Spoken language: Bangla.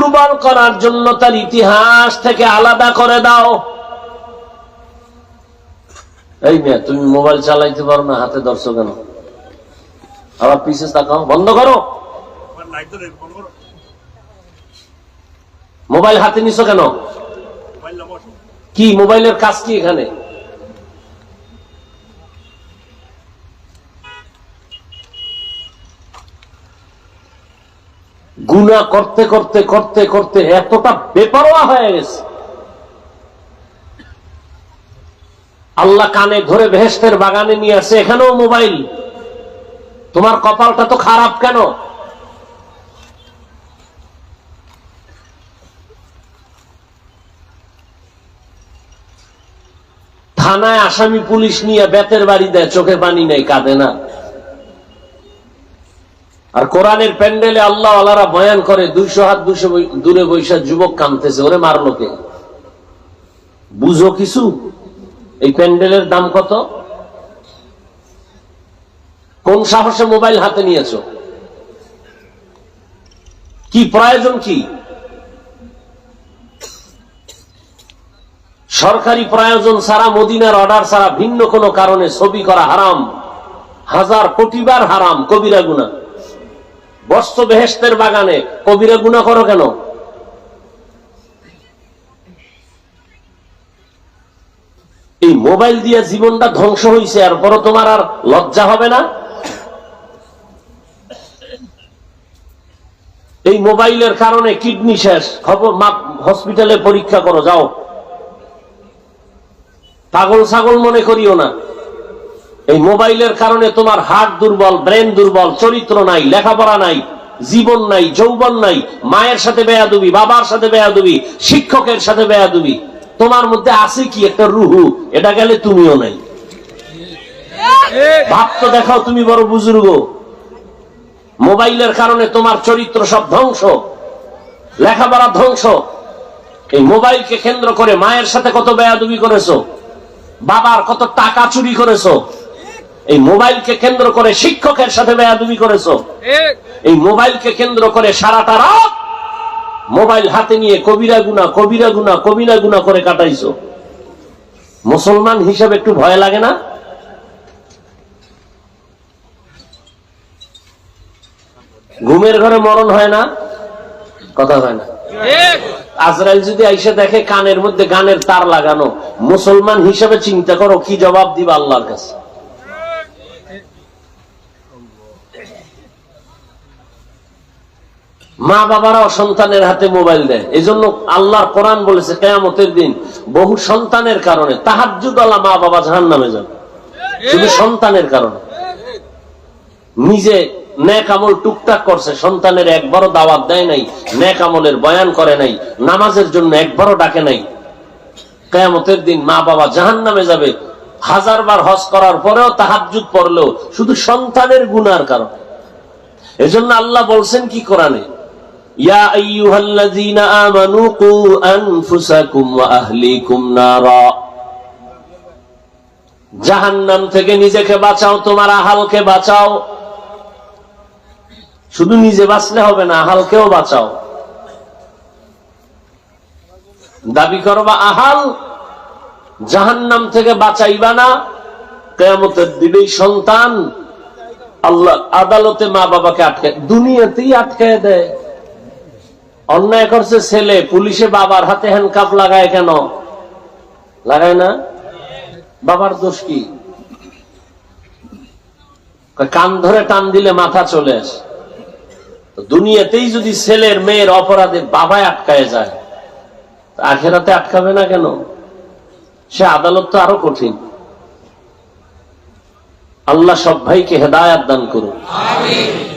দুর্বল করার জন্য তার ইতিহাস থেকে আলাদা করে দাও। এই মেয়ে, তুমি মোবাইল চালাইতে পারো না, হাতে ধরছো কেন? আবার পিছে তাকাও, বন্ধ করো। মোবাইল হাতে নিছো কেন? কি মোবাইলের কাজ কি এখানে? গুনাহ করতে করতে করতে করতে এতটা বেপরোয়া হয়ে গেছে, আল্লাহ কানে ধরে বেহেশতের বাগানে নিয়ে আসে, এখানেও মোবাইল। তোমার কপালটা তো খারাপ কেন? থানায় আসামি পুলিশ নিয়ে বেতের বাড়ি দেয়, চোখে পানি নেই, কাঁদে না। আর কোরআনের প্যান্ডেলে আল্লাহ আল্লাহরা বয়ান করে, 200 হাত 200 দূরে বৈশা যুবক কাঁদতেছে, ওরে মারলো কে? বুঝো কিছু? এই প্যান্ডেলের দাম কত? কোন সাহসে মোবাইল হাতে নিয়েছো? কি প্রয়োজন? কি সরকারি প্রয়োজন ছাড়া, মদিনার অর্ডার ছাড়া, ভিন্ন কোনো কারণে ছবি করা হারাম, 1000 কোটি বার হারাম, কবিরা গুনাহ। বস্ত বেহেশতের বাগানে কবিরা গুনাহ করো কেন? এই মোবাইল দিয়ে জীবনটা ধ্বংস হয়েছে, আর পর তোমার আর লজ্জা হবে না? এই মোবাইলের কারণে কিডনি শেষ, খবর হসপিটালে পরীক্ষা করো, যাও। পাগল ছাগল মনে করিও না। এই মোবাইলের কারণে তোমার হার্ট দুর্বল, ব্রেন দুর্বল, চরিত্র নাই, লেখাপড়া নাই, জীবন নাই, যৌবন নাই, মায়ের সাথে বেয়াদবি, বাবার সাথে বেয়াদবি, শিক্ষকের সাথে বেয়াদবি। তোমার মধ্যে আছে কি একটা রুহু, এটা গেলে তুমিও নাই। ভাব তো দেখাও, তুমি বড় বুজুর্গ। মোবাইলের কারণে তোমার চরিত্র সব ধ্বংস, লেখাপড়া ধ্বংস। এই মোবাইলকে কেন্দ্র করে মায়ের সাথে কত বেয়াদবি করেছো, বাবার কত টাকা চুরি করেছো। এই মোবাইলকে কেন্দ্র করে শিক্ষকের সাথে বেয়াদবি করেছো। এই মোবাইলকে কেন্দ্র করে সারাটা রাত মোবাইল হাতে নিয়ে কবিরা গুনাহ, কবিরা গুনাহ, কবিরা গুনাহ করে কাটাইছো। মুসলমান হিসাবে একটু ভয় লাগে না? ঘুমের ঘরে মরণ হয় না? কথা হয় না? আজরাইল যদি আইসা দেখে কানের মধ্যে গানের তার লাগানো, মুসলমান হিসাবে চিন্তা করো কি জবাব দিবা আল্লাহর কাছে। মা বাবারাও সন্তানের হাতে মোবাইল দেয়। এই জন্য আল্লাহর কোরআন বলেছে, কিয়ামতের দিন বহু সন্তানের কারণে তাহাজ্জুদওয়ালা মা বাবা জাহান্নামে যাবে, শুধু সন্তানের কারণে। নিজে নেক আমল টুকটাক করছে, সন্তানের একবারও দাওয়াত দেয় নাই, নেক আমলের বয়ান করে নাই, নামাজের জন্য একবারও ডাকে নাই। কিয়ামতের দিন মা বাবা জাহান্নামে যাবে, 1000 বার হজ করার পরেও, তাহাজ্জুদ পড়লেও, শুধু সন্তানের গুনার কারণে। এজন্য আল্লাহ বলছেন কি কোরআনে, ইয়া আইয়ুহাল্লাযীনা আমানু কু আনফুসাকুম ওয়া আহলিকুম নারা। জাহান্নাম থেকে নিজেকে বাঁচাও, তোমার আহালকে বাঁচাও। শুধু নিজে বাঁচলে হবে না, আহালকেও বাঁচাও। দাবি করবা আহাল, জাহান্নাম থেকে বাঁচাইবা না, কিয়ামতের দিনে সন্তান আল্লাহ আদালতে মা বাবাকে আটকে, দুনিয়াতেই আটকায় দেয়। অন্যায় করছে ছেলে, পুলিশে বাবার হাতে হ্যান্ডকাপ লাগায় কেন? লাগায় না? বাবার দোষ কি? কান ধরে টান দিলে মাথা চলে আসে। দুনিয়াতেই যদি ছেলের মেয়ের অপরাধে বাবায় আটকায় যায়, আখেরাতে আটকাবে না কেন? সে আদালত তো আরো কঠিন। আল্লাহ সব ভাইকে হেদায়াত দান করুন। আমিন।